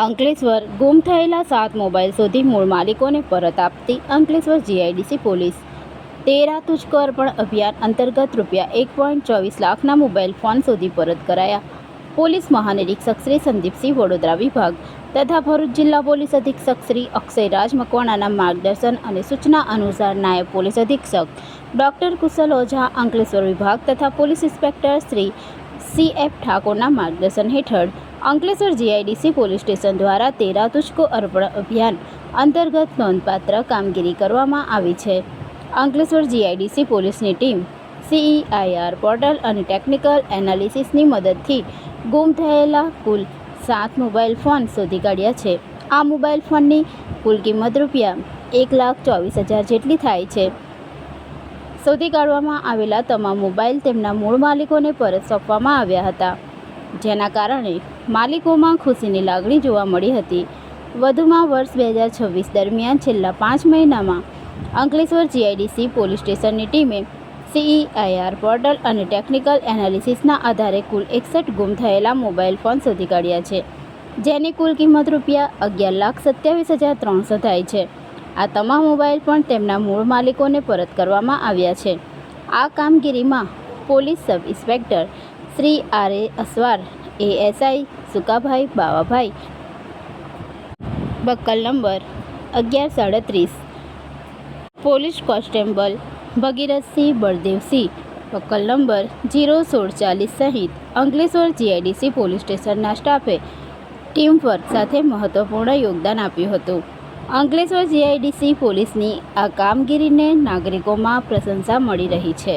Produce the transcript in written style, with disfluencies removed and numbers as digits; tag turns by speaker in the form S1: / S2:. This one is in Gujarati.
S1: અંકલેશ્વર ગુમ થયેલા 7 મોબાઈલ શોધી મૂળ માલિકોને પરત આપતી અંકલેશ્વર જીઆઈડીસી પોલીસ 13 તુझको अर्पण અભિયાન અંતર્ગત ₹1.24 લાખના મોબાઈલ ફોન શોધી પરત કરાયા। પોલીસ મહાનિરીક્ષક શ્રી સંદીપસિંહ વડોદરા વિભાગ તથા ભરૂચ જિલ્લા પોલીસ અધિક્ષક શ્રી અક્ષયરાજ મકવાણાના માર્ગદર્શન અને સૂચના અનુસાર નાયબ પોલીસ અધિક્ષક ડૉક્ટર કુશલ ઓઝા અંકલેશ્વર વિભાગ તથા પોલીસ ઇન્સ્પેક્ટર શ્રી CF ઠાકોરના માર્ગદર્શન હેઠળ અંકલેશ્વર જીઆઈડીસી પોલીસ સ્ટેશન દ્વારા 13 તુझको अर्पण અભિયાન અંતર્ગત નોંધપાત્ર કામગીરી કરવામાં આવી છે। અંકલેશ્વર જીઆઈડીસી પોલીસની ટીમ CEIR પોર્ટલ અને ટેકનિકલ એનાલિસિસની મદદથી ગુમ થયેલા કુલ 7 મોબાઈલ ફોન શોધી કાઢ્યા છે। આ મોબાઈલ ફોનની કુલ કિંમત ₹1,24,000 જેટલી થાય છે। શોધી કાઢવામાં આવેલા તમામ મોબાઈલ તેમના મૂળ માલિકોને પરત સોંપવામાં આવ્યા હતા, જેના કારણે માલિકોમાં ખુશીની લાગણી જોવા મળી હતી। વધુમાં વર્ષ 2026 દરમિયાન છેલ્લા 5 મહિનામાં અંકલેશ્વર જીઆઈડીસી પોલીસ સ્ટેશનની ટીમે CEIR પોર્ટલ અને ટેકનિકલ એનાલિસિસના આધારે કુલ 61 ગુમ થયેલા મોબાઈલ ફોન શોધી કાઢ્યા છે, જેની કુલ કિંમત ₹11,27,300 થાય છે। આ તમામ મોબાઈલ પણ તેમના મૂળ માલિકોને પરત કરવામાં આવ્યા છે। આ કામગીરીમાં police sub inspector Shri RA Aswar, ASI સુકાભાઈ બાવાભાઈ, બક્કલ number 1137, police constable Bhagirathsinh Baldevsinh, બક્કલ number 01640 સહિત અંકલેશ્વર જીઆઈડીસી પોલીસ સ્ટેશનના સ્ટાફે ટીમ વર્ક સાથે મહત્વપૂર્ણ યોગદાન આપ્યું હતું। અંકલેશ્વર જીઆઈડીસી પોલીસની આ કામગીરીને નાગરિકોમાં પ્રશંસા મળી રહી છે।